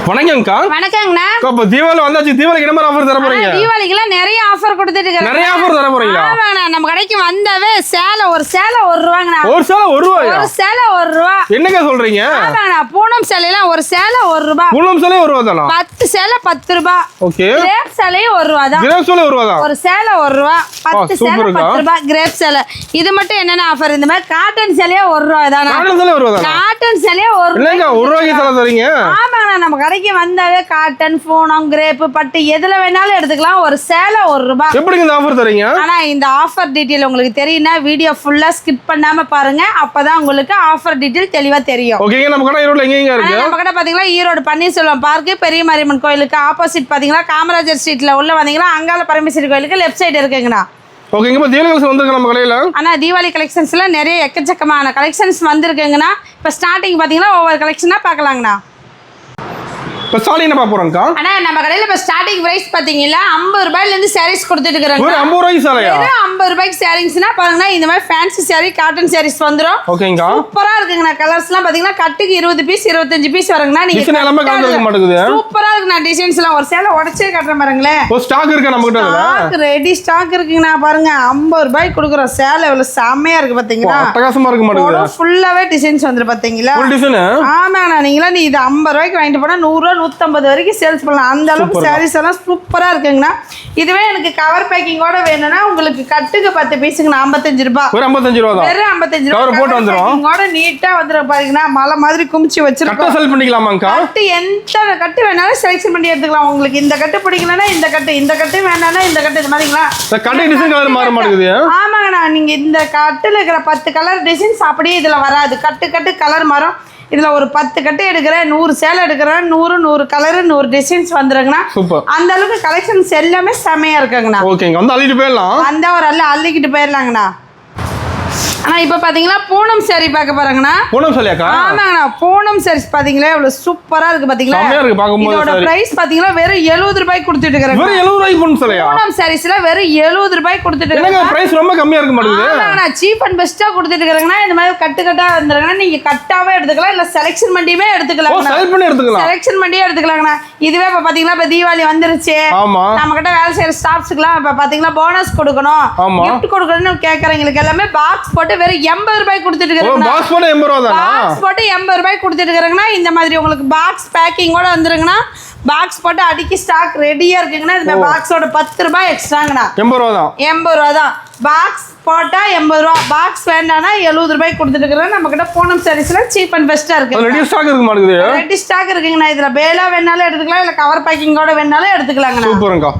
வணக்கம்க்கா. வணக்கங்கண்ணா. இப்போ தீபாவளி வந்தாச்சு. தீபாவளிக்கு என்ன மாதிரி ஆஃபர் தர போறீங்க? தீபாவளிக்குலாம் நிறைய ஆஃபர் கொடுத்துட்டு இருக்கேன். நிறைய ஆஃபர் தர போறீங்களா? ஆமாண்ணா, நம்ம கடைக்கு வந்தாவே ஒரு சேலை 1 ரூபாங்கண்ணா. ஒரு சேலை 1 ரூபாயா? ஒரு சேலை 1 ரூபா. என்னங்க சொல்றீங்க? ஆமாண்ணா, பூனம் சேலைலாம் ஒரு சேலை 1 ரூபா. பூனம் சேலை 1 ரூபா தானா? 10 சேலை 10 ரூபா. ஓகே. கிரேப் சேலையும் 1 ரூபா தான். கிரேப் சேலை 1 ரூபா தான். ஒரு சேலை 1 ரூபா. 10 சேலை 10 ரூபா கிரேப் சேலை. இது மட்டும் என்னென்ன ஆஃபர்? இந்த மாதிரி காட்டன் சேலையே 1 ரூபா தானா? காட்டன் சேலை 1 ரூபா தானா? காட்டன் சேலையே 1 ரூபா. என்னங்க 1 ரூபாய்க்கு சேலை தரீங்க? ஆமாண்ணா, நம்ம கடைக்கு வந்தாவே காட்டன், பூனம், கிரேப், பட்டு எதுல வேணாலும் எடுத்துக்கலாம். ஒரு சேலை 1 ரூபா. எப்படிங்க இந்த ஆஃபர் தரீங்க? ஆனா இந்த ஆஃபர் டீடைல் உங்களுக்கு தெரியும்னா வீடியோ ஃபுல்லா ஸ்கிப் பண்ணாம பாருங்க. அப்பதான் உங்களுக்கு ஆஃபர் டீடைல் தெளிவா தெரியும். ஓகேங்க. நம்ம கடை ஈரோட்ல எங்க இருக்கு? நம்ம கடை பாத்தீங்களா ஈரோடு பன்னீர்செல்வம் பார்க் பெரிய மாரியம்மன் கோயிலுக்கு ஆப்போசிட் பாத்தீங்களா காமராஜர் ஸ்ட்ரீட்ல உள்ள வந்தீங்கன்னா அங்கால பரமேஸ்வரி கோயிலுக்கு லெஃப்ட் சைடு இருக்குங்கண்ணா. ஓகேங்க. இப்போ தீபாவளி கலெக்ஷன் வந்திருக்கு நம்ம கடையில. ஆனா தீபாவளி கலெக்ஷன்ஸ்ல நிறைய எக்கச்சக்கமான கலெக்ஷன்ஸ் வந்திருக்குங்கண்ணா. இப்போ ஸ்டார்டிங் பாத்தீங்கன்னா ஒவ்வொரு கலெக்ஷனா பார்க்கலாங்கண்ணா. இப்போ சாலி என்ன பார்க்க போறோம்க்கா? அண்ணா, நம்ம கடையில இப்போ ஸ்டார்டிங் பிரைஸ் பாத்தீங்கன்னா 50 ரூபாயில இருந்து சாரீஸ் கொடுத்துட்டு இருக்காங்க. ஒரு 50 ரூபாய்க்கு சாலையா? 50 ரூபாய்க்கு சாரீஸ்னா பாருங்க, இந்த மாதிரி ஃபேன்சி சாரி, காட்டன் சாரீஸ் வந்துரும். ஓகேங்கா. சூப்பரா இருக்குங்கண்ணா. கலர்ஸ்லாம் பாத்தீங்கன்னா கட்டுக்கு 20 பீஸ் 25 பீஸ் வருங்கண்ணா. நீங்க டிசைன் எல்லாமே கலந்துக்க மாட்டேங்குது. சூப்பரா இருக்குண்ணா. டிசைன்ஸ்லாம் ஒரு சேலை உடைச்சே காட்டுறேன் பாருங்களேன். ஒரு ஸ்டாக் இருக்கு நம்ம கிட்ட. ஸ்டாக் ரெடி ஸ்டாக் இருக்குங்கண்ணா. பாருங்க 50 ரூபாய்க்கு கொடுக்குற சேலை எவ்வளவு செமையா இருக்கு பாத்தீங்களா? அட்டகாசமா இருக்கு மாட்டேங்குது. ஃபுல்லாவே டிசைன்ஸ் வந்துரு பாத்தீங்களா? Full design. ஆமாண்ணா, நீங்களா நீ இது 50 ரூபாய்க்கு வாங்கிட்டு போனா 100 ரூபா 150 வரைக்கும் சேல்ஸ் பண்ணலாம். அந்த அளவுக்கு சாரீஸ் எல்லாம் சூப்பரா இருக்குங்கண்ணா. இதுவே எனக்கு கவர் பேக்கிங்கோட வேணும்னா உங்களுக்கு கட்டுக்கு 10 பீஸுங்கண்ணா 55 ரூபாய். ஒரு 55 ரூபா தான். வெறும் 55 ரூபாய். கவர் போட்டு வந்துரும். பேக்கிங்கோட நீட்டா வந்துரும் பாருங்கண்ணா. மலை மாதிரி குமிச்சு வச்சிருக்கோம். கட்ட செல் பண்ணிக்கலாமாங்கா? கட்டு எந்த கட்டு வேணாலும் செலக்ஷன் பண்ணி எடுத்துக்கலாம். உங்களுக்கு இந்த கட்டு பிடிக்கலன்னா இந்த கட்டு வேணாம்னா இந்த கட்டு. இது மாதிரிங்களா? கட்டு டிசைன் கலர் மாற மாட்டேங்குது. ஆமாங்கண்ணா, நீங்க இந்த கட்டுல இருக்கிற 10 கலர் டிசைன்ஸ் அப்படியே இதுல வராது. கட்டு கலர் மாறும். இதுல ஒரு 10 கட்டு எடுக்கிறேன், 100 சேலை எடுக்கிறேன், 100 கலர் 100 டிசைன்ஸ் வந்துருங்கண்ணா. அந்த அளவுக்கு கலெக்ஷன்ஸ் எல்லாமே செமையா இருக்குங்கண்ணா. ஓகேங்க. வந்து அள்ளிட்டு போயிடலாம். அந்த ஒரு அள்ளிக்கிட்டு போயிடலாங்கண்ணா. ஆனா இப்ப பாத்தீங்கன்னா பூனம் சாரி பார்க்க போறாங்கண்ணா. பூனம் சாரியாக்கா? ஆமாங்கண்ணா, பூனம் சாரீஸ் பாத்தீங்களா எவ்வளவு சூப்பரா இருக்கு பாத்தீங்களா? செமையா இருக்கு பாக்கும்போது. இதோட பிரைஸ் பாத்தீங்கன்னா வெறும் 70 ரூபாய்க்கு கொடுத்துட்டு இருக்காங்க. வெறும் 70 ரூபாய்க்கு பூனம் சாரியா? பூனம் சாரீஸ்ல வெறும் 70 ரூபாய்க்கு கொடுத்துட்டு இருக்காங்க. என்னங்க பிரைஸ் ரொம்ப கம்மியா இருக்கு மாட்டேங்குது. ஆமாங்கண்ணா, சீப் அண்ட் பெஸ்டா கொடுத்துட்டு இருக்காங்கண்ணா. இந்த மாதிரி கட்டா வந்துருங்கண்ணா. நீங்க கட்டாவே எடுத்துக்கலாம், இல்ல செலக்ஷன் பண்ணியுமே எடுத்துக்கலாம். செலக்ட் பண்ணி எடுத்துக்கலாம். செலக்ஷன் பண்ணியே எடுத்துக்கலாங்கண்ணா. இதுவே இப்ப பாத்தீங்கன்னா இப்ப தீபாவளி வந்துருச்சு. ஆமா. நம்ம கிட்ட வேலை செய்யற ஸ்டாஃப்ஸ்க்குலாம் இப்ப பாத்தீங்கன்னா போனஸ் கொடுக்கணும், கிஃப்ட் கொடுக்கணும்னு கேக்குறவங்களுக்கு எல்லாமே பாக்ஸ் போட்டு வெறும் 80 ரூபாய்க்கு கொடுத்துட்டு இருக்காங்க. பாக்ஸ் போட்டு 80 ரூபாய் தானா? பாக்ஸ் போட்டு 80 ரூபாய்க்கு கொடுத்துட்டு இருக்காங்கண்ணா. இந்த மாதிரி உங்களுக்கு பாக்ஸ் பேக்கிங்கோட வந்துருங்கண்ணா. பாக்ஸ் போட்டு அடிக்கி ஸ்டாக் ரெடியா இருக்குங்கண்ணா. இந்த பாக்ஸோட 10 ரூபாய் எக்ஸ்ட்ராங்கண்ணா. 80 ரூபாய் தான். 80 ரூபாய் தான். பாக்ஸ் போட்டா 80 ரூபாய். பாக்ஸ் வேண்டாம்னா 70 ரூபாய்க்கு கொடுத்துட்டு இருக்காங்க. நம்ம கிட்ட பூனம் சாரீஸ்ல சீப் அண்ட் பெஸ்டா இருக்கு. ரெடி ஸ்டாக் இருக்கு மாட்டேங்குது. ரெடி ஸ்டாக் இருக்குங்கண்ணா. இதுல பேலா வேணாலும் எடுத்துக்கலாம், இல்ல கவர் பேக்கிங்கோட வேணாலும் எடுத்துக்கலாங்கண்ணா. சூப்பர்ங்கா.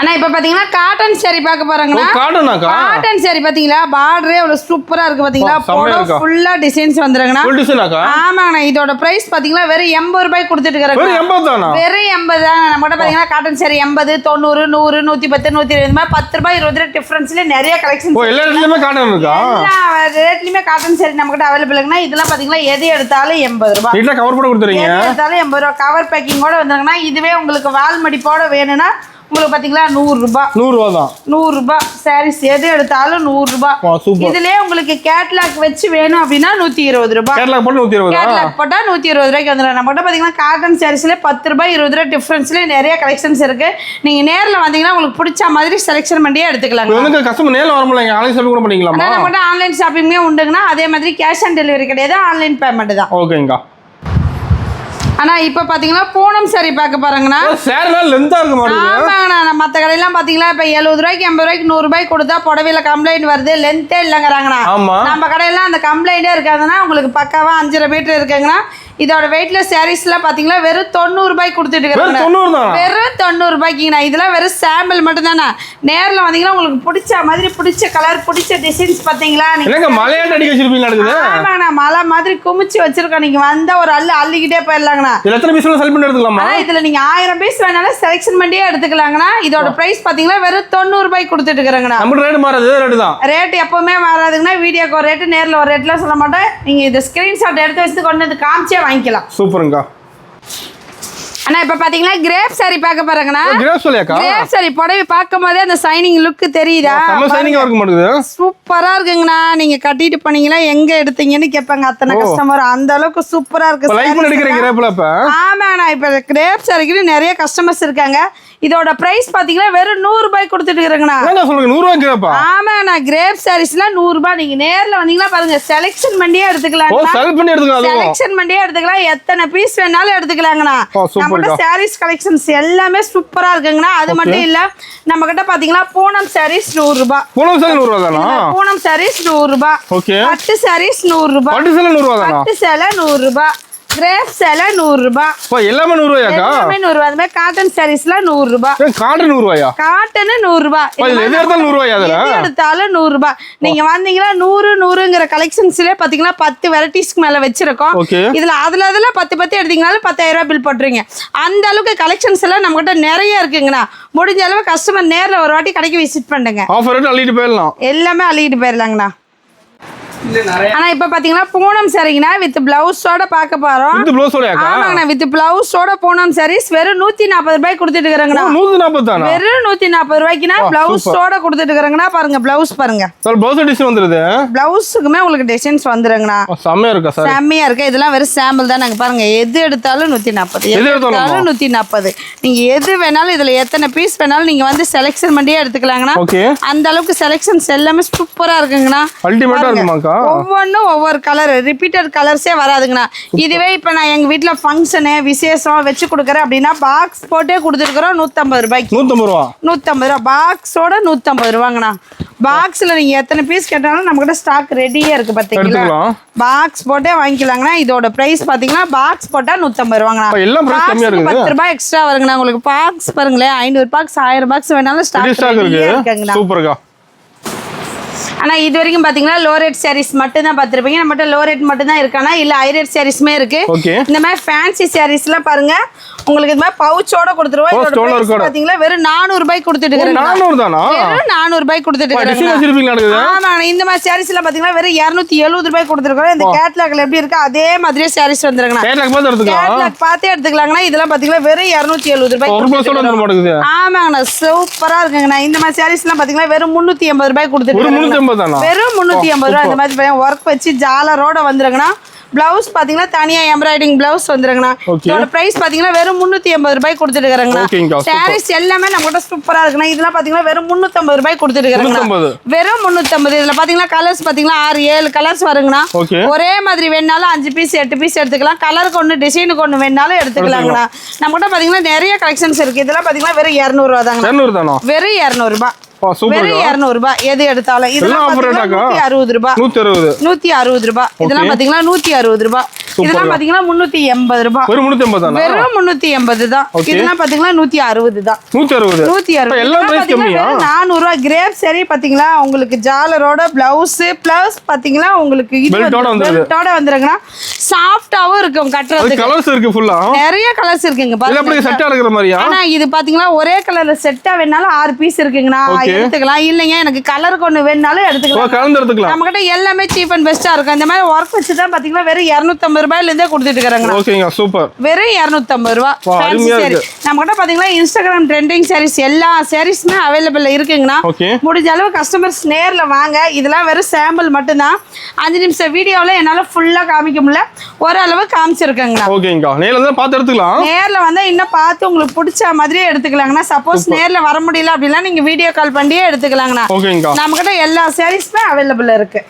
அண்ணா இப்ப பாத்தீங்கன்னா காட்டன் சாரி பார்க்க போறாங்கண்ணா. காட்டனாக்கா? காட்டன் சாரி பாத்தீங்களா? பார்டரே எவ்வளவு சூப்பரா இருக்கு பாத்தீங்களா? போடோ ஃபுல்லா டிசைன்ஸ் வந்துருங்கண்ணா. ஃபுல் டிசைனாக்கா? ஆமாங்கண்ணா. இதோட பிரைஸ் பாத்தீங்கன்னா வெறும் 80 ரூபாய்க்கு கொடுத்துட்டு இருக்காங்க. வெறும் 80 தானா? வெறும் 80 தான். நம்ம கிட்ட பாத்தீங்கன்னா காட்டன் சாரி 80, 90, 100, 110, 120 இந்த மாதிரி 10 ரூபாய் 20 ரூபாய் டிஃபரன்ஸ்ல நிறைய கலெக்ஷன். ஓ, எல்லா ரேட்லயுமே காட்டன் இருக்கா? எல்லா ரேட்லயுமே காட்டன் சாரி நம்ம கிட்ட அவைலபிள் இருக்குண்ணா. இதெல்லாம் பாத்தீங்கன்னா எது எடுத்தாலும் 80 ரூபாய். வீட்ல கவர் போட்டு கொடுத்துறீங்க. எது எடுத்தாலும் 80 ரூபாய். கவர் பேக்கிங்கோட வந்துருங்கண்ணா. இதுவே உங்களுக்கு வால் மடிப்போட வேணும்னா உங்களுக்கு பாத்தீங்களா 100 ரூபாய். 100 ரூபாய் தான். 100 ரூபாய். சாரீஸ் எது எடுத்தாலும் 100 ரூபாய். இதுலயே உங்களுக்கு கேட்லாக் வச்சு வேணும் அப்படின்னா 120 ரூபாய். கேட்லாக் போட்டு 120. கேட்லாக் போட்டா 120 ரூபாய்க்கு வந்துடும். நம்ம கிட்ட பாத்தீங்கன்னா காட்டன் சாரீஸ்ல 10 ரூபாய் 20 ரூபாய் டிஃபரன்ஸ்ல நிறைய கலெக்ஷன்ஸ் இருக்கு. நீங்க நேர்ல வந்தீங்கன்னா உங்களுக்கு பிடிச்ச மாதிரி செலக்ஷன் பண்ணியே எடுத்துக்கலாம். உங்களுக்கு கஸ்டமர் நேர்ல வர முடியல, ஆன்லைன் ஷாப்பிங் கூட பண்ணிக்கலாமா? நம்ம கிட்ட ஆன்லைன் ஷாப்பிங்கே உண்டுங்கண்ணா. அதே மாதிரி கேஷ் ஆன் டெலிவரி கிடையாது, ஆன்லைன் பேமெண்ட் தான். ஓகேங்கா. ஆனா இப்ப பாத்தீங்கன்னா பூனம் சாரி பார்க்க போறாங்கண்ணா. சாரிலாம் லெந்தா இருக்கு மாட்டேங்குது. ஆமாங்கண்ணா. மத்த கடையெல்லாம் பாத்தீங்களா இப்ப 70 ரூபாய்க்கு 80 ரூபாய்க்கு 100 ரூபாய்க்கு கொடுத்தா புடவையில கம்ப்ளைண்ட் வருது, லென்த்தே இல்லைங்கிறாங்கண்ணா. நம்ம கடையெல்லாம் அந்த கம்ப்ளைண்டே இருக்காதுன்னா உங்களுக்கு பக்காவா 5.5 மீட்டர் இருக்குங்கண்ணா. இதோட வெயிட்ல சாரீஸ்ல பாத்தீங்கன்னா வெறும் 90 ரூபாய்க்கு கொடுத்துட்டு இருக்காங்க. வெறும் 90 ரூபாய்க்குங்கண்ணா. இதெல்லாம் வெறும் சாம்பிள் மட்டும் தானே. நேர்ல வந்தீங்கன்னா உங்களுக்கு பிடிச்ச மாதிரி பிடிச்ச கலர் பிடிச்ச டிசைன்ஸ் பாத்தீங்களா? நீங்க மலையாட்ட அடிக்க வச்சிருப்பீங்க. ஆமாங்கண்ணா, மலை மாதிரி குமிச்சு வச்சிருக்கோம். நீங்க வந்தா ஒரு அள்ளிக்கிட்டே போயிடலாங்கண்ணா. இதுல எத்தனை பீஸ் செலக்ட் பண்ணி எடுத்துக்கலாமா? இதுல நீங்க 1000 பீஸ் வேணாலும் செலக்ஷன் பண்ணியே எடுத்துக்கலாங்கண்ணா. இதோட பிரைஸ் பாத்தீங்கன்னா வெறும் 90 ரூபாய்க்கு கொடுத்துட்டு இருக்காங்கண்ணா. நம்ம ரேட் மாறாது, ரேட் தான். ரேட் எப்பவுமே மாறாதுங்கண்ணா. வீடியோக்கு ஒரு ரேட், நேர்ல ஒரு ரேட்லாம் சொல்ல மாட்டேன். நீங்க இந்த ஸ்கிரீன்ஷாட் எடுத்து வச்சு கொண்டு வந்து காமிச்சே வாங்கிக்கலாம். சூப்பருங்கா. ஆனா இப்ப பாத்தீங்கன்னா கிரேப் saree பார்க்க போறீங்கன்னா கிரேப் சொல்லியாக்கா கிரேப் saree புடவை பார்க்கும்போதே அந்த சைனிங் லுக் தெரியுதா செம சைனிங்கா இருக்க மாட்டேங்குது சூப்பரா இருக்குங்கண்ணா நீங்க கட்டிட்டு போனீங்களா எங்க எடுத்தீங்கன்னு கேட்பாங்க அத்தனை கஸ்டமர் அந்த அளவுக்கு சூப்பரா இருக்கு லைக் பண்ணி எடுக்கிறீங்க கிரேப்ல இப்ப ஆமாண்ணா இப்ப கிரேப் சாரிக்கு நிறைய கஸ்டமர்ஸ் இருக்காங்க இதோட பிரைஸ் பாத்தீங்கன்னா வெறும் 100 ரூபாய் கொடுத்துட்டு இருக்கேங்கண்ணா என்ன சொல்றீங்க 100 ரூபாய் கிரேப்பா ஆமாண்ணா கிரேப் சாரீஸ்லாம் 100 ரூபாய் நீங்க நேர்ல வந்தீங்கன்னா பாருங்க செலக்ஷன் பண்ணியே எடுத்துக்கலாம் ஓ செலக்ட் பண்ணி எடுத்துக்கலாம் செலக்ஷன் பண்ணியே எடுத்துக்கலாம் எத்தனை பீஸ் வேணாலும் எடுத்துக்கலாங்கண்ணா நம்ம சாரீஸ் கலெக்ஷன்ஸ் எல்லாமே சூப்பரா இருக்குங்கண்ணா அது மட்டும் இல்ல நம்ம கிட்ட பாத்தீங்கன்னா பூனம் சாரீஸ் 100 ரூபாய் பூனம் சாரி 100 ரூபாய் தானா பூனம் சாரீஸ் 100 ரூபாய் ஓகே பட்டு சாரீஸ் 100 ரூபாய் பட்டு சேலை 100 ரூபாய் தானா பட்டு சேலை 100 ரூபாய் கிரேப் சேலை 100 ரூபாய் பா எல்லாமே 100 ரூபாயாக்கா எல்லாமே 100 ரூபாய் அந்த காட்டன் சாரீஸ்லாம் 100 ரூபாய் காட்டன் 100 ரூபாயா காட்டன் 100 ரூபாய் எது எடுத்தாலும் 100 ரூபாயா அதல எது எடுத்தாலும் 100 ரூபாய் நீங்க வந்தீங்கன்னா 100ங்கற கலெக்ஷன்ஸ்ல பாத்தீங்கன்னா 10 வெரைட்டிஸ்க்கு மேல வச்சிருக்கோம் இதுல அதுல 10 எடுத்தீங்கனாலும் 10000 ரூபாய் பில் போட்டுறீங்க அந்த அளவுக்கு கலெக்ஷன்ஸ் எல்லாம் நம்ம கிட்ட நிறைய இருக்குங்கண்ணா முடிஞ்ச அளவு கஸ்டமர் நேர்ல ஒரு வாட்டி கடைக்கு விசிட் பண்ணுங்க ஆஃபர் ரேட் அள்ளிட்டு போயிடலாம் எல்லாமே அள்ளிட்டு போயிடலாங்கண்ணா ஆனா இப்ப பாத்தீங்கன்னா பூனம் சாரிங்கனா வித் பிளவுஸோட பார்க்க போறோம் வித் பிளவுஸோடயா ஆமாங்க வித் பிளவுஸோட பூனம் சாரீஸ் வெறும் 140 ரூபாய் கொடுத்துட்டு இருக்கறங்கனா 140 தானா வெறும் 140 ரூபாய்க்குனா பிளவுஸோட கொடுத்துட்டு இருக்கறங்கனா பாருங்க பிளவுஸ் பாருங்க சார் பிளவுஸ் டிசைன் வந்துருது பிளவுஸ்க்குமே உங்களுக்கு டிசைன்ஸ் வந்துருங்கனா செமையா இருக்கா சார் செமையா இருக்கு இதெல்லாம் வெறும் சாம்பிள் தான் நாங்க பாருங்க எது எடுத்தாலும் 140 எது எடுத்தாலும் 140 நீங்க எது வேணாலும் இதுல எத்தனை பீஸ் வேணாலும் நீங்க வந்து செலக்ஷன் பண்ணியே எடுத்துக்கலாங்கனா அந்த அளவுக்கு செலக்ஷன்ஸ் எல்லாமே சூப்பரா இருக்குங்கனா அல்டிமேட்டா இருக்குமாக்கா ஒவ்வொன்றும் ஒவ்வொரு கலர் ரிப்பீட்டட் கலர்ஸே வராதுங்கண்ணா இதுவே இப்போ நான் எங்கள் வீட்டில் ஃபங்க்ஷனு விசேஷம் வச்சு கொடுக்குறேன் அப்படின்னா பாக்ஸ் போட்டே கொடுத்துருக்குறோம் 150 ரூபாய்க்கு 150 ரூபா பாக்ஸோட 150 ரூபாங்கண்ணா பாக்ஸில் நீங்கள் எத்தனை பீஸ் கேட்டாலும் நம்மகிட்ட ஸ்டாக் ரெடியாக இருக்குது பார்த்தீங்களா பாக்ஸ் போட்டே வாங்கிக்கலாங்கண்ணா இதோட ப்ரைஸ் பார்த்தீங்கன்னா பாக்ஸ் போட்டால் 150 ரூபாங்கண்ணா 10 ரூபாய் எக்ஸ்ட்ரா வருங்கண்ணா உங்களுக்கு பாக்ஸ் பாருங்களேன் 500 பாக்ஸ் 1000 பாக்ஸ் வேணாலும் ஸ்டாக் இருக்குங்கண்ணா சூப்பர்க்கா ஆனா இது வரைக்கும் பாத்தீங்கன்னா லோ ரேட் சாரீஸ் மட்டும் தான் பாத்திருப்பீங்க நம்மகிட்ட லோ ரேட் மட்டும் தான் இருக்கானா இல்ல ஹை ரேட் சாரீஸ்மே இருக்கு இந்த மாதிரி ஃபேன்சி சாரீஸ்லாம் பாருங்க உங்களுக்கு இந்த மாதிரி பவுச்சோட கொடுத்துருவோம் இதோட பிரைஸ் பாத்தீங்கன்னா வெறும் 400 ரூபாய் கொடுத்துட்டு இருக்கேன் 400 தானா வெறும் 400 ரூபாய் கொடுத்துட்டு இருக்கேன் ஆமா இந்த மாதிரி சாரீஸ் எல்லாம் பாத்தீங்கன்னா வெறும் 270 ரூபாய் கொடுத்துருக்கோம் இந்த கேட்லாக்ல எப்படி இருக்கு அதே மாதிரியே சாரீஸ் வந்துருங்கண்ணா கேட்லாக் பார்த்தே எடுத்துக்கலாங்கண்ணா இதெல்லாம் பாத்தீங்கன்னா வெறும் 270 ரூபாய் ஆமாங்கண்ணா சூப்பரா இருக்குங்கண்ணா இந்த மாதிரி சாரீஸ் எல்லாம் பாத்தீங்கன்னா வெறும் 380 ரூபாய் கொடுத்துட்டு வெறும் 350 ரூபாய் இந்த மாதிரி ஒர்க் வச்சு ஜாலரோட வந்துருங்கண்ணா பிளவுஸ் பாத்தீங்கன்னா தனியா எம்ப்ராய்டிங் பிளவுஸ் வந்துருங்கண்ணா இதோட பிரைஸ் பாத்தீங்கன்னா வெறும் 380 ரூபாய் கொடுத்துட்டு இருக்காங்கண்ணா சாரீஸ் எல்லாமே நம்ம கிட்ட சூப்பரா இருக்குண்ணா இதெல்லாம் பாத்தீங்கன்னா வெறும் 350 ரூபாய் கொடுத்துட்டு இருக்காங்கண்ணா வெறும் 350 இதுல பாத்தீங்கன்னா கலர்ஸ் பாத்தீங்கன்னா 6-7 கலர்ஸ் வருங்கண்ணா ஒரே மாதிரி வேணாலும் 5 பீஸ் 8 பீஸ் எடுத்துக்கலாம் கலருக்கு ஒண்ணு டிசைனுக்கு ஒண்ணு வேணாலும் எடுத்துக்கலாங்கண்ணா நம்ம கிட்ட பாத்தீங்கன்னா நிறைய கலெக்ஷன்ஸ் இருக்கு இதெல்லாம் பாத்தீங்கன்னா வெறும் 200 ரூபாய் தாங்க வெறும் 200 ரூபாய் வெறும் 200 ரூபாய் எது எடுத்தாலும் இதெல்லாம் 160 ரூபாய் 160 ரூபாய் இதெல்லாம் பாத்தீங்கன்னா 160 ரூபாய் இதெல்லாம் பாத்தீங்கன்னா 380 ரூபாய் வெறும் 380 தான் இதெல்லாம் பாத்தீங்கன்னா 160 தான் 160 எல்லாம் 400 ரூபாய் கிரேப் சரி பாத்தீங்களா உங்களுக்கு ஜாலரோட பிளவுஸ் பிளஸ் பாத்தீங்கன்னா உங்களுக்கு பெல்ட்டோட வந்துருங்கண்ணா சாஃப்டாவும் இருக்கும் கட்டுறதுக்கு கலர்ஸ் இருக்கு ஃபுல்லா நிறைய கலர்ஸ் இருக்குங்க பாருங்க செட்டா இருக்கிற மாதிரியா ஆனா இது பாத்தீங்கன்னா ஒரே கலர்ல செட்டா வேணாலும் 6 பீஸ் இருக்குங்கண்ணா எடுத்துக்கலாம் இல்லைங்க எனக்கு கலருக்கு ஒண்ணு வேணாலும் எடுத்துக்கலாம் நம்ம கிட்ட எல்லாமே சீப் அண்ட் பெஸ்டா இருக்கும் இந்த மாதிரி ஒர்க் வச்சு தான் பாத்தீங்கன்னா வெறும் 250 ரூபாயில இருந்தே கொடுத்துட்டு இருக்காங்க ஓகேங்க சூப்பர் வெறும் 250 ரூபாய் ஃபேன்சி சாரி நம்ம கிட்ட பாத்தீங்கன்னா இன்ஸ்டாகிராம் ட்ரெண்டிங் சாரீஸ் எல்லா சாரீஸ்மே அவைலபிள் இருக்குங்கண்ணா முடிஞ்ச அளவு கஸ்டமர்ஸ் நேர்ல வாங்க இதெல்லாம் வெறும் சாம்பிள் மட்டும்தான் 5 நிமிஷம் வீடியோல என்னால ஃபுல்லா காமிக்க முடியல ஓரளவு காமிச்சிருக்கேங்கண்ணா ஓகேங்கா நேர்ல வந்து பார்த்து எடுத்துக்கலாம் நேர்ல வந்து இன்னும் பார்த்து உங்களுக்கு பிடிச்ச மாதிரியே எடுத்துக்கலாங்கண்ணா சப்போஸ் நேர்ல வர முடியல அப்படின்னா நீங்க வீடியோ கால் பண்ணியே எடுத்துக்கலாங்கண்ணா நம்ம கிட்ட எல்லா சாரீஸ்மே அவைலபிள் இருக்கு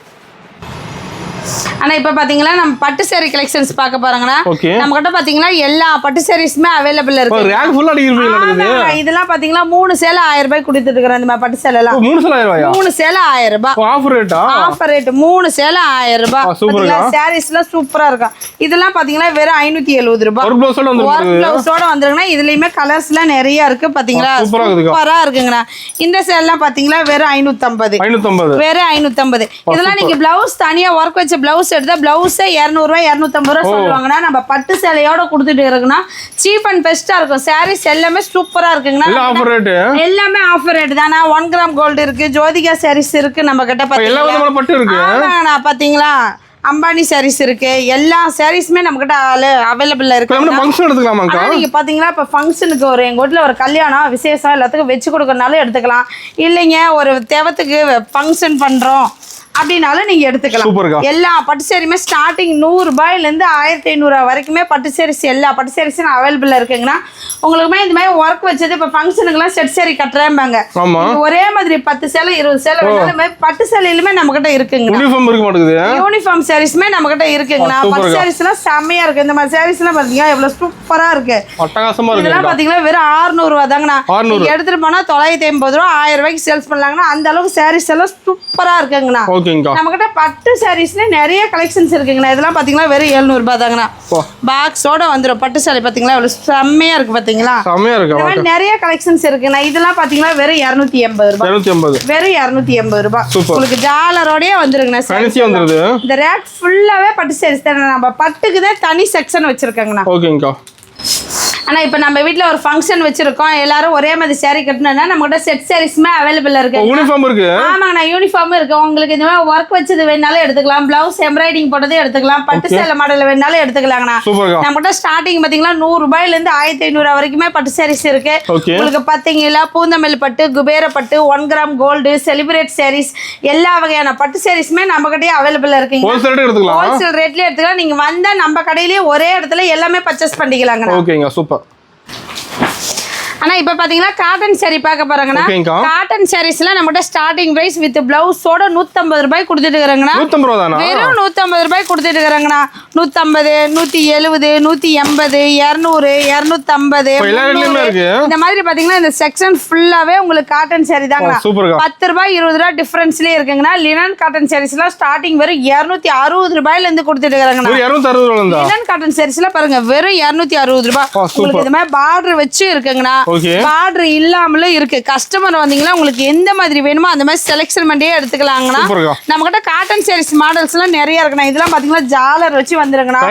ஆனா இப்ப பாத்தீங்கன்னா நம்ம பட்டு saree கலெக்ஷன்ஸ் பார்க்க போறோம்னா நம்ம கிட்ட பாத்தீங்கன்னா எல்லா பட்டு sareesமே அவைலபிள் இருக்கு ரேக் ஃபுல்லா அடிக்குறீங்க நடக்குது இதெல்லாம் பாத்தீங்கன்னா 3 சேலை 1000 ரூபாய் கொடுத்துட்டு இருக்கேன் இந்த பட்டு சேலை எல்லாம் 3 சேலை 1000 ரூபாயா 3 சேலை 1000 ரூபாய் ஆஃபர் ரேட்டா ஆஃபர் ரேட் 3 சேலை 1000 ரூபாய் பாத்தீங்களா sareesலாம் சூப்பரா இருக்கும் இதெல்லாம் பாத்தீங்கன்னா வெறும் 570 ரூபாய் ஒரு ப்ளவுஸோட வந்துருக்கு ஒரு ப்ளவுஸோட வந்துருங்கனா இதுலயுமே கலர்ஸ்லாம் நிறைய இருக்கு பாத்தீங்களா சூப்பரா இருக்குங்கனா இந்த சேலைலாம் பாத்தீங்கன்னா வெறும் 550 வெறும் 550 இதெல்லாம் நீங்க பிளவுஸ் தனியா வர்க் வச்ச பிளவுஸ் எடுத்தா பிளவுஸே 200 ரூபாய் 250 ரூபாய் சொல்லுவாங்கனா நம்ம பட்டு சேலையோட கொடுத்துட்டு இருக்கோம்னா சீப் அண்ட் பெஸ்டா இருக்கும் sarees எல்லாமே சூப்பரா இருக்குங்கனா எல்லாமே ஆஃபர் ரேட் தானா 1 கிராம் கோல்ட் இருக்கு ஜோதிகா sarees இருக்கு நம்ம கிட்ட பாத்தீங்களா எல்லா விதமான பட்டு இருக்கு ஆமாண்ணா பாத்தீங்களா அம்பானி சாரீஸ் இருக்கு, எல்லா சாரீஸுமே நம்மகிட்ட அவைலபிள்ல இருக்கு. ஃபங்க்ஷன் எடுத்துக்கலாமாக்கா? நீங்க பாத்தீங்களா இப்ப ஃபங்க்ஷனுக்கு எங்க வீட்டுல ஒரு கல்யாணம் விசேஷம் எல்லாத்துக்கும் வச்சு கொடுக்கறனாலும் எடுத்துக்கலாம். இல்லைங்க ஒரு தேவத்துக்கு ஃபங்க்ஷன் பண்றோம் அப்படின்னாலும் நீங்க எடுத்துக்கலாம். எல்லா பட்டு சேரியுமே ஸ்டார்டிங் 100 ரூபாயில இருந்து 1500 வரைக்குமே பட்டு சேரிஸ் எல்லா பட்டு சேரிஸும் அவைலபிளா இருக்குங்கன்னா உங்களுக்குமே இந்த மாதிரி ஒர்க் வச்சது இப்ப ஃபங்க்ஷனுக்குலாம் செட் சேரி கட்டுறேன்பாங்க. ஒரே மாதிரி 10 சேலை 20 சேலை வேணாலும் பட்டு சேலையிலுமே நம்ம கிட்ட இருக்குங்க. யூனிஃபார்ம் இருக்க மாட்டேங்குது. யூனிஃபார்ம் சாரீஸ்மே நம்ம கிட்ட இருக்குங்கண்ணா. பட்டு சாரீஸ்லாம் செம்மையா இருக்கு. இந்த மாதிரி சாரீஸ்லாம் பாத்தீங்கன்னா எவ்வளவு சூப்பரா இருக்கு, அட்டகாசமா இருக்கு. இதெல்லாம் பாத்தீங்கன்னா வெறும் 600 ரூபா தாங்கண்ணா. நீங்க எடுத்துட்டு போனா 950 ரூபா 1000 ரூபாய்க்கு சேல்ஸ் பண்ணலாங்கன்னா அந்த அளவுக்கு சாரீஸ் எல்லாம் சூப்பரா இருக்குங்கண்ணா. நம்ம கிட்ட பட்டு சாரீஸ்ல நிறைய கலெக்ஷன்ஸ் இருக்குங்கண்ணா. இதெல்லாம் பாத்தீங்கன்னா வெறும் 700 ரூபாய் தாங்கண்ணா. பாக்ஸோட வந்துரும். பட்டு சாரி பாத்தீங்களா எவ்வளவு செம்மையா இருக்கு பாத்தீங்களா, செம்மையா இருக்கு. இந்த மாதிரி நிறைய கலெக்ஷன்ஸ் இருக்குண்ணா. இதெல்லாம் பாத்தீங்கன்னா வெறும் 280 ரூபாய். 280 வெறும் 280 ரூபாய். உங்களுக்கு ஜாலரோடயே வந்துருங்கண்ணா. இந்த ரேக் ஃபுல்லாவே பட்டு சாரீஸ் தானே. நம்ம பட்டுக்கு தான் தனி செக்ஷன் வச்சிருக்கேங்கண்ணா. ஓகேங்கா. ஆனா இப்ப நம்ம வீட்ல ஒரு ஃபங்க்ஷன் வச்சிருக்கோம், எல்லாரும் ஒரே மாதிரி சாரி கட்டணும்னா நம்ம கிட்ட செட் சாரீஸ்மே அவைலபிள் இருக்கு. யூனிஃபார்ம் இருக்கு. ஆமாங்க, யூனிஃபார்ம் இருக்கு. உங்களுக்கு இந்த மாதிரி ஒர்க் வச்சது வேணாலும் எடுத்துக்கலாம், பிளவுஸ் எம்ப்ராய்டிங் போட்டதே எடுத்துக்கலாம், பட்டு சேலை மாடல் வேணாலும் எடுத்துக்கலாங்கண்ணா. நம்ம கிட்ட ஸ்டார்டிங் பாத்தீங்கன்னா 100 ரூபாயில இருந்து 1500 வரைக்குமே பட்டு சாரீஸ் இருக்கு. உங்களுக்கு பாத்தீங்களா பூந்தமல்லி பட்டு, குபேர பட்டு, 1 கிராம் கோல்டு, செலிபிரேட் சாரீஸ் எல்லா வகையான பட்டு சாரீஸ்மே நம்ம கிட்டே அவைலபிள் இருக்குங்க. ஹோல்சேல் ரேட்லயே எடுத்துக்கலாம். நீங்க வந்தா நம்ம கடையிலேயே ஒரே இடத்துல எல்லாமே பர்ச்சேஸ் பண்ணிக்கலாங்கண்ணா. ஓகேங்க, சூப்பர். ஆனா இப்ப பாத்தீங்கன்னா காட்டன் சாரி பார்க்க போறாங்கன்னா காட்டன் சாரீஸ்ல நம்மகிட்ட ஸ்டார்டிங் பிரைஸ் வித் பிளவுஸோட 150 ரூபாய் கொடுத்துட்டு இருக்காங்கண்ணா. 150 ரூபாய் தானா? வெறும் 150 ரூபாய் கொடுத்துட்டு இருக்காங்கண்ணா. 150, 170, 180, 200, 250 இந்த மாதிரி பாத்தீங்கன்னா இந்த செக்ஷன் ஃபுல்லாவே உங்களுக்கு காட்டன் சாரி தாங்கண்ணா. 10 ரூபாய் 20 ரூபாய் டிஃபரன்ஸ்லயே இருக்குங்கண்ணா. லினன் காட்டன் சாரீஸ்லாம் ஸ்டார்டிங் வெறும் 260 ரூபாயில இருந்து கொடுத்துட்டு இருக்காங்கண்ணா. லினன் காட்டன் சாரீஸ்ல பாருங்க வெறும் 260 ரூபாய். உங்களுக்கு இந்த மாதிரி பார்டர் வச்சு இருக்குங்கண்ணா. பார்டர் இல்லாமல இருக்கு. கஸ்டமர் வந்தீங்கன்னா உங்களுக்கு எந்த மாதிரி வேணுமோ அந்த மாதிரி செலக்ஷன் பண்ணியே எடுத்துக்கலாங்கண்ணா. நம்ம கிட்ட காட்டன் சாரீஸ் மாடல்ஸ் எல்லாம் நிறைய இருக்குண்ணா. இதெல்லாம் பாத்தீங்கன்னா ஜாலர் வச்சு வந்துருங்கண்ணா.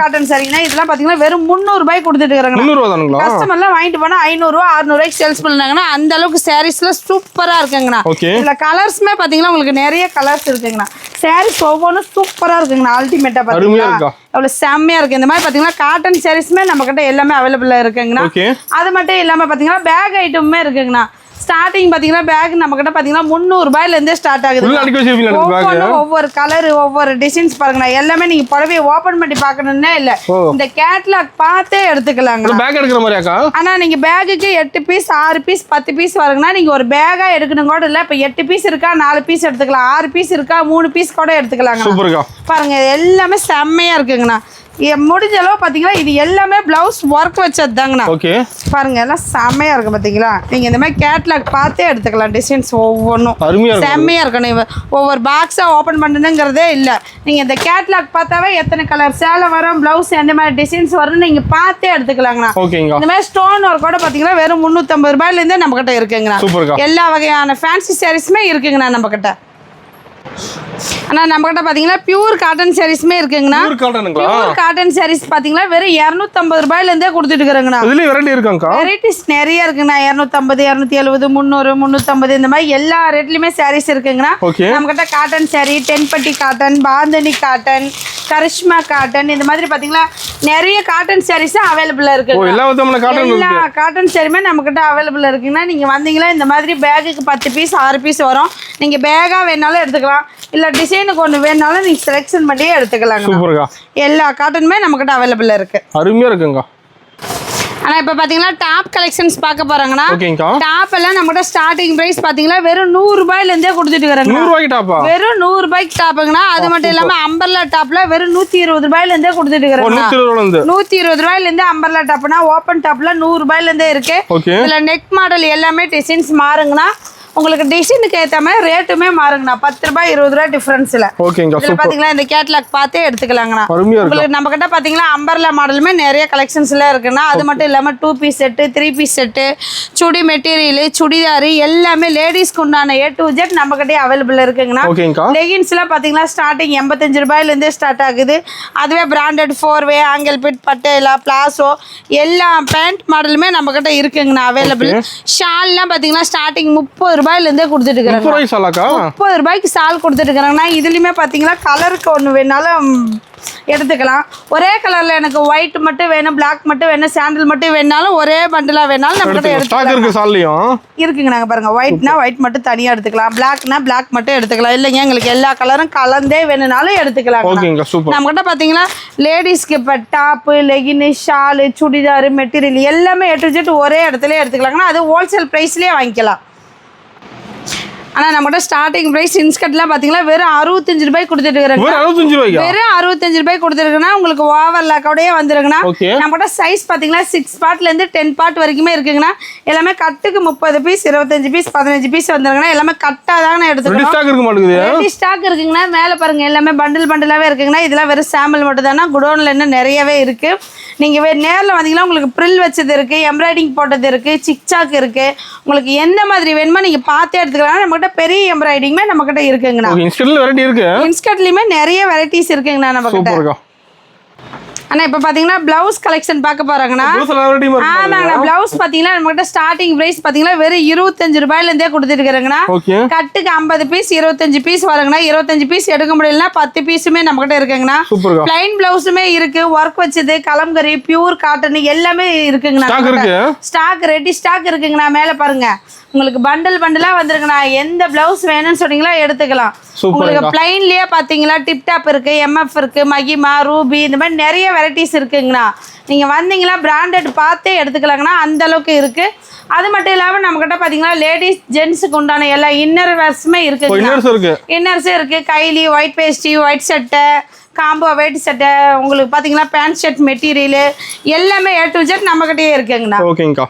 காட்டன் சாரீனா இதெல்லாம் பாத்தீங்கன்னா வெறும் 300 ரூபாய் கொடுத்துட்டு இருக்காங்க. கஸ்டமர் எல்லாம் வாங்கிட்டு போனா 500 ரூபாய் 600 ரூபாய்க்கு சேல்ஸ் பண்ணாங்கன்னா அந்த அளவுக்கு சாரீஸ்ல சூப்பரா இருக்குங்கண்ணா. இதுல கலர்ஸ்மே பாத்தீங்கன்னா உங்களுக்கு நிறைய கலர்ஸ் இருக்குங்கண்ணா. சாரீஸ் ஒவ்வொன்றும் சூப்பரா இருக்குங்கண்ணா. அல்டிமேட்டா பாத்தீங்கன்னா எவ்வளவு செம்மையா இருக்கு. இந்த மாதிரி பாத்தீங்கன்னா காட்டன் சாரீஸ்மே நம்ம கிட்ட எல்லாமே அவைலபிளா இருக்குங்கண்ணா. அது மட்டும் இல்லாம பாத்தீங்கன்னா பேக் ஐட்டமுமே இருக்குங்கண்ணா. ஸ்டார்டிங் பாத்தீங்கன்னா பேக் நம்ம கிட்ட பாத்தீங்கன்னா 300 ரூபாயில இருந்தே ஸ்டார்ட் ஆகுது. ஒவ்வொரு கலர் ஒவ்வொரு டிசைன்ஸ் பாருங்கண்ணா. எல்லாமே நீங்க புடவையை ஓபன் பண்ணி பாக்கணும்னே இல்ல, இந்த கேட்லாக் பார்த்தே எடுத்துக்கலாங்க. ஆனா நீங்க பேக்குக்கு 8 பீஸ் 6 பீஸ் 10 பீஸ் வருங்கண்ணா. நீங்க ஒரு பேக்கா எடுக்கணும் கூட இல்ல. இப்ப 8 பீஸ் இருக்கா 4 பீஸ் எடுத்துக்கலாம், 6 பீஸ் இருக்கா 3 பீஸ் கூட எடுத்துக்கலாங்க. பாருங்க எல்லாமே செம்மையா இருக்குங்கண்ணா. முடிஞ்ச அளவு பாத்தீங்கன்னா இது எல்லாமே பிளவுஸ் ஒர்க் வச்சது தாங்கண்ணா. பாருங்க எல்லாம் செம்மையா இருக்கு பாத்தீங்களா. நீங்க இந்த மாதிரி கேட்லாக் பார்த்தே எடுத்துக்கலாம். டிசைன்ஸ் ஒவ்வொன்றும் செம்மையா இருக்கணும். ஒவ்வொரு பாக்ஸா ஓபன் பண்ணணுங்கிறதே இல்ல. நீங்க இந்த கேட்லாக் பார்த்தாவே எத்தனை கலர் சேலை வரும், பிளவுஸ் எந்த மாதிரி டிசைன்ஸ் வரும் நீங்க பார்த்தே எடுத்துக்கலாங்கண்ணா. இந்த மாதிரி ஸ்டோன் ஒர்க் கூட பாத்தீங்கன்னா வெறும் 350 ரூபாயில இருந்தே நம்ம கிட்ட இருக்குங்கண்ணா. எல்லா வகையான ஃபேன்சி சாரீஸுமே இருக்குங்கண்ணா நம்ம கிட்ட. ஆனா நம்ம கிட்ட பாத்தீங்கன்னா பியூர் காட்டன் சாரீஸ்மே இருக்குங்கண்ணா. பியூர் காட்டன் சாரீஸ் பாத்தீங்கன்னா வெறும் 250 ரூபாயில இருந்தே கொடுத்துட்டு இருக்காங்கண்ணா. இதுல வெரைட்டி இருக்காங்க, வெரைட்டிஸ் நிறைய இருக்குங்கண்ணா. 250, 270, 300, 350 இந்த மாதிரி எல்லா ரேட்லயுமே சாரீஸ் இருக்குங்கண்ணா. நம்ம கிட்ட cotton sari, Thenpatti cotton, Bandhani cotton, Karishma cotton இந்த மாதிரி பாத்தீங்கன்னா நிறைய காட்டன் சாரீஸ் அவைலபிளா இருக்கு. எல்லா காட்டன் சாரியுமே நம்ம கிட்ட அவைலபிளா இருக்குங்கன்னா நீங்க வந்தீங்கன்னா இந்த மாதிரி பேக்குக்கு 10 பீஸ் 6 பீஸ் வரும். நீங்க பேக்கா வேணாலும் எடுத்துக்கலாம், இல்ல டிசைனுக்கு ஒன்று வேணாலும் நீங்க செலக்ஷன் பண்ணியே எடுத்துக்கலாங்க. எல்லா காட்டனுமே நம்ம கிட்ட அவைலபிளா இருக்கு. அருமையா இருக்குங்க. ஆனா இப்ப பாத்தீங்கன்னா டாப் கலெக்ஷன்ஸ் பார்க்க போறாங்கன்னா டாப் எல்லாம் நம்ம கிட்ட ஸ்டார்டிங் பிரைஸ் பாத்தீங்கன்னா வெறும் 100 ரூபாயில இருந்தே கொடுத்துட்டு இருக்காங்க. 100 ரூபாய்க்கு டாப்பா? வெறும் 100 ரூபாய்க்கு டாப்புங்கண்ணா. அது மட்டும் இல்லாம அம்பர்லா டாப்ல வெறும் 120 ரூபாயில இருந்தே கொடுத்துட்டு இருக்காங்க. 120 ரூபாயில இருந்து அம்பர்லா டாப்னா ஓபன் டாப்ல 100 ரூபாயில இருந்தே இருக்கு. இதுல நெக் மாடல் எல்லாமே டிசைன்ஸ் மாறுங்கண்ணா. உங்களுக்கு டிசைனுக்கு ஏற்ற மாதிரி ரேட்டுமே மாறுங்கண்ணா. 10 ரூபாய் 20 ரூபாய் டிஃபரன்ஸ்ல. பாத்தீங்களா இந்த கேட்லாக் பார்த்தே எடுத்துக்கலாங்கண்ணா. உங்களுக்கு நம்ம கிட்ட பாத்தீங்கன்னா அம்பர்லா மாடலுமே நிறைய கலெக்ஷன்ஸ்ல இருக்குண்ணா. அது மட்டும் இல்லாம 2 பீஸ் செட்டு, 3 பீஸ் செட்டு, சுடி மெட்டீரியல், சுடிதாரு எல்லாமே லேடிஸ்க்கு உண்டான A to Z நம்ம கிட்டே அவைலபிள் இருக்குங்கண்ணா. லெகின்ஸ் எல்லாம் பாத்தீங்கன்னா ஸ்டார்டிங் 85 ரூபாயில இருந்தே ஸ்டார்ட் ஆகுது. அதுவே பிராண்டட் 4-வே, ஆங்கிள் பிட், பட்டேலா, பிளாசோ எல்லா பேண்ட் மாடலுமே நம்ம கிட்ட இருக்குங்கண்ணா அவைலபிள். ஷால்லாம் பாத்தீங்கன்னா ஸ்டார்டிங் 30 ரூபாயில இருந்தே கொடுத்துட்டு இருக்காங்க. 30 ரூபாய் சாலாக்கா? 30 ரூபாய்க்கு சால் கொடுத்துட்டு இருக்காங்கன்னா இதுலயுமே பாத்தீங்கன்னா கலருக்கு ஒண்ணு வேணாலும் எடுத்துக்கலாம். ஒரே கலர்ல எனக்கு ஒயிட் மட்டும் வேணும், பிளாக் மட்டும் வேணும், சாண்டில் மட்டும் வேணாலும் ஒரே பண்டலா வேணாலும் நம்ம கிட்ட எடுத்துக்கலாம். இருக்கு சால்லையும் இருக்குங்க. நாங்க பாருங்க ஒயிட்னா ஒயிட் மட்டும் தனியா எடுத்துக்கலாம், பிளாக்னா பிளாக் மட்டும் எடுத்துக்கலாம். இல்லைங்க எங்களுக்கு எல்லா கலரும் கலந்தே வேணும்னாலும் எடுத்துக்கலாம். ஓகேங்க சூப்பர். நம்ம கிட்ட பாத்தீங்கன்னா லேடிஸ்க்கு இப்போ top, legging, shawl, churidar, material எல்லாமே A to Z ஒரே இடத்துல எடுத்துக்கலாங்கன்னா அது ஹோல்சேல் ப்ரைஸ்லேயே வாங்கிக்கலாம். ஆனால் நம்மகிட்ட ஸ்டார்டிங் ப்ரைஸ் இன்ஸ்கர்ட்லாம் பார்த்தீங்கன்னா வெறும் 65 ரூபாய் கொடுத்துட்டு இருக்கிறாங்க. வெறும் 65 ரூபாய் கொடுத்துருக்குன்னா உங்களுக்கு ஓவர்லாக்கோடயே வந்துருக்குன்னா நம்மகிட்ட சைஸ் பார்த்தீங்கன்னா 6 பார்ட்லேருந்து 10 பார்ட் வரைக்குமே இருக்குங்கன்னா எல்லாமே கட்டுக்கு 30 பீஸ், 25 பீஸ், 15 பீஸ் வந்துருக்குன்னா எல்லாமே கட்டாக தானே எடுத்துக்கலாம். ஸ்டாக் இருக்குங்கன்னா மேலே பாருங்க எல்லாமே பண்டில் பண்டிலாகவே இருக்குங்கன்னா இதெல்லாம் வெறும் சாம்பிள் மட்டும் தானே. குடோனில் இன்னும் நிறையவே இருக்குது. நீங்கள் நேரில் வந்தீங்கன்னா உங்களுக்கு ப்ரில் வச்சது இருக்குது, எம்ப்ராய்டிங் போட்டது இருக்குது, சிக்சாக் இருக்குது. உங்களுக்கு எந்த மாதிரி வேணுமோ நீங்கள் பார்த்தே எடுத்துக்கலாம். நம்மகிட்ட பெரிய எம்ப்ராய்டிங்மே நம்மகிட்ட இருக்குங்கண்ணா. இன்ஸ்கர்ட்லயுமே நிறைய வெரைட்டிஸ் இருக்குங்கண்ணா நம்மகிட்ட. ஆனா இப்ப பாத்தீங்கன்னா பிளவுஸ் கலெக்ஷன் பார்க்க போறாங்கண்ணா. ஆமாங்கண்ணா பிளவுஸ் பாத்தீங்கன்னா நம்மகிட்ட ஸ்டார்டிங் பிரைஸ் பாத்தீங்கன்னா வெறும் 25 ரூபாயில இருந்தே கொடுத்துட்டு இருக்காங்கண்ணா. கட்டுக்கு 50 பீஸ் 25 பீஸ் வருங்கண்ணா. 25 பீஸ் எடுக்க முடியலன்னா 10 பீஸுமே நம்மகிட்ட இருக்குங்கண்ணா. பிளைன் பிளவுஸுமே இருக்கு, ஒர்க் வச்சது, கலம்கரி, பியூர் காட்டன் எல்லாமே இருக்குங்கண்ணா. ஸ்டாக் ரெடி ஸ்டாக் இருக்குங்கண்ணா. மேல பாருங்க உங்களுக்கு பண்டல் பண்டலா வந்துருங்கண்ணா. எந்த பிளவுஸ் வேணும்னு சொன்னீங்களா எடுத்துக்கலாம். உங்களுக்கு பிளைன்லயே பாத்தீங்களா டிப்டாப் இருக்கு, எம்எஃப் இருக்கு, மகிமா, ரூபி இந்த மாதிரி நிறைய வெரைட்டிஸ் இருக்குங்கண்ணா. நீங்க வந்தீங்களா பிராண்டட் பார்த்தே எடுத்துக்கலாங்கண்ணா. அந்த அளவுக்கு இருக்கு. அது மட்டும் இல்லாம நம்ம கிட்ட பாத்தீங்கன்னா லேடிஸ் ஜென்ஸுக்கு உண்டான எல்லா இன்னர் வேர்ஸுமே இருக்கு. இன்னர்ஸும் இருக்கு. கைலி, ஒயிட் பேஸ்டி, ஒயிட் சட்டை, காம்போ ஒயிட் சட்டை, உங்களுக்கு பாத்தீங்கன்னா பேண்ட் ஷர்ட் மெட்டீரியல் எல்லாமே A to Z நம்ம கிட்டயே இருக்குங்கண்ணா. ஓகேங்கா.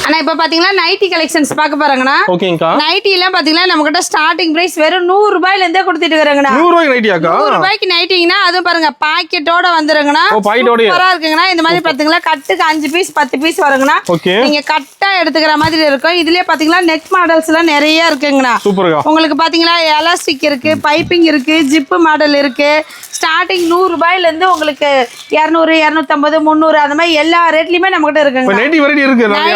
ஆனா இப்ப பாத்தீங்கன்னா நைட்டி கலெக்ஷன்ஸ் பார்க்க போறாங்கண்ணா. ஓகேங்கா. நைட்டி எல்லாம் பாத்தீங்கன்னா நம்ம கிட்ட ஸ்டார்டிங் பிரைஸ் வெறும் 100 ரூபாயில இருந்தே கொடுத்துட்டு இருக்காங்கண்ணா. 100 ரூபாய்க்கு நைட்டியாக்கா? 100 ரூபாய்க்கு நைட்டிங்கனா அதுவும் பாருங்க பாக்கெட்டோட வந்துருங்கண்ணா. சூப்பரா இருக்குங்கண்ணா. இந்த மாதிரி பாத்தீங்கன்னா கட்டுக்கு 5 பீஸ் 10 பீஸ் வருங்கண்ணா. நீங்க கட்டா எடுத்துக்கிற மாதிரி இருக்கும். இதுலயே பாத்தீங்கன்னா நெக் மாடல்ஸ் எல்லாம் நிறைய இருக்குங்கண்ணா. உங்களுக்கு பாத்தீங்கன்னா எலாஸ்டிக் இருக்கு, பைப்பிங் இருக்கு, ஜிப்பு மாடல் இருக்கு. ஸ்டார்டிங் 100 ரூபாயில இருந்து உங்களுக்கு 200, 250, 300 அந்த மாதிரி எல்லா ரேட்லயுமே நம்ம கிட்ட இருக்குங்க.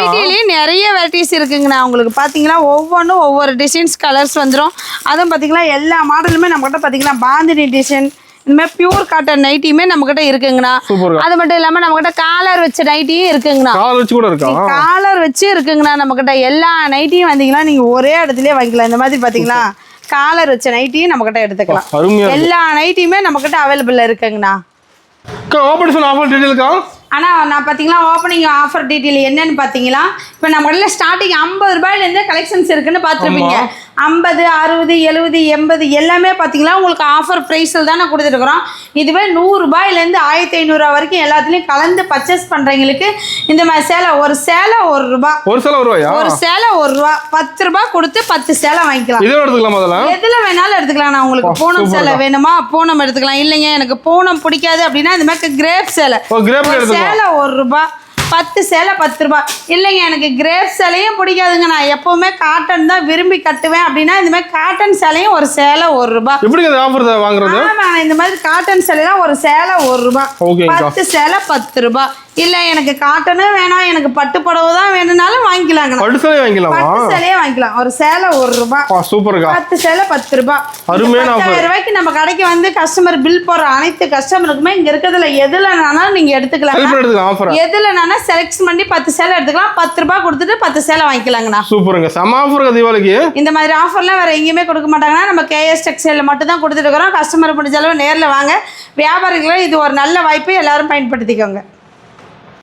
நைட்டிலயே நிறைய வெரைட்டிஸ் இருக்குங்கண்ணா. உங்களுக்கு பாத்தீங்கன்னா ஒவ்வொன்றும் ஒவ்வொரு டிசைன்ஸ் கலர்ஸ் வந்துடும். அதுவும் பாத்தீங்கன்னா எல்லா மாடலுமே நம்ம கிட்ட பாத்தீங்கன்னா பாந்தினி டிசைன் இந்த மாதிரி பியூர் காட்டன் நைட்டியுமே நம்ம கிட்ட இருக்குங்கண்ணா. அது மட்டும் இல்லாம நம்ம கிட்ட காலர் வச்ச நைட்டியும் இருக்குங்கண்ணா. காலர் வச்சு இருக்குங்கண்ணா. நம்ம கிட்ட எல்லா நைட்டியும் வந்தீங்கன்னா நீங்க ஒரே இடத்துலயே வாங்கிக்கலாம். இந்த மாதிரி பாத்தீங்களா காலர் வச்ச நைட்டியும் நம்ம கிட்ட எடுத்துக்கலாம். எல்லா நைட்டியுமே நம்ம கிட்ட அவைலபிள் இருக்குங்கண்ணா. ஆனா நான் பாத்தீங்கன்னா ஓப்பனிங் ஆஃபர் டீட்டெயில் என்னன்னு பாத்தீங்கன்னா இப்போ நம்ம கடையில ஸ்டார்டிங் 50 ரூபாயில இருந்தே கலெக்ஷன்ஸ் இருக்குன்னு பார்த்துருப்பீங்க. 50, 60, 70, 80 எல்லாமே பாத்தீங்கன்னா உங்களுக்கு ஆஃபர் பிரைஸ்ல தான் கொடுத்துட்டு இருக்கிறோம். இதுவே 100 ரூபாயில இருந்து 1500 ரூபாய் வரைக்கும் எல்லாத்துலயும் கலந்து பர்ச்சேஸ் பண்றவங்களுக்கு இந்த மாதிரி சேலை ஒரு சேலை 1 ரூபாய், ஒரு சேலை 1 ரூபாய், 10 ரூபாய் கொடுத்து 10 சேலை வாங்கிக்கலாம். எதுல வேணாலும் எடுத்துக்கலாம். நான் உங்களுக்கு பூனம் சேலை வேணுமா பூனம் எடுத்துக்கலாம். இல்லைங்க எனக்கு பூனம் பிடிக்காது அப்படின்னா இந்த மாதிரி கிரேப் சேலை சேலை 1 ரூபாய், 10 சேலை 10 ரூபாய். இல்லைங்க எனக்கு கிரேப் சேலையும் பிடிக்காதுங்க, நான் எப்பவுமே காட்டன் தான் விரும்பி கட்டுவேன் அப்படின்னா இந்த மாதிரி காட்டன் சேலையும் ஒரு சேலை 1 ரூபாய். இந்த மாதிரி காட்டன் சேலைலாம் ஒரு சேலை 1 ரூபாய், 10 சேலை 10 ரூபாய். இல்ல எனக்கு காட்டனும் வேணாம் எனக்கு பட்டு புடவை தான் வேணும்னாலும் வாங்கிக்கலாங்க. பட்டு சேலையே வாங்கிக்கலாம். ஒரு சேலை 1 ரூபாய், 10 சேலை 10 ரூபாய். 10,000 ரூபாய்க்கு நம்ம கடைக்கு வந்து கஸ்டமர் பில் போடுற அனைத்து கஸ்டமருக்குமே இங்க இருக்கிறதுல எதுலனாலும் நீங்க எடுத்துக்கலாம். எதுலனா செலக்ட் பண்ணி 10 சேலை எடுத்துக்கலாம். 10 ரூபாய் கொடுத்துட்டு 10 சேலை வாங்கிக்கலாங்கண்ணா. சூப்பருங்க. செம ஆஃபர் தீபாவளிக்கு. இந்த மாதிரி ஆஃபர்லாம் வேற எங்கேயுமே கொடுக்க மாட்டாங்கன்னா நம்ம KS டெக்ஸ்டைல்ல மட்டும் தான் கொடுத்துட்டு இருக்கிறோம். கஸ்டமர் முடிஞ்ச அளவு நேர்ல வாங்க. வியாபாரிகளும் இது ஒரு நல்ல வாய்ப்பு, எல்லாரும் பயன்படுத்திக்கோங்க.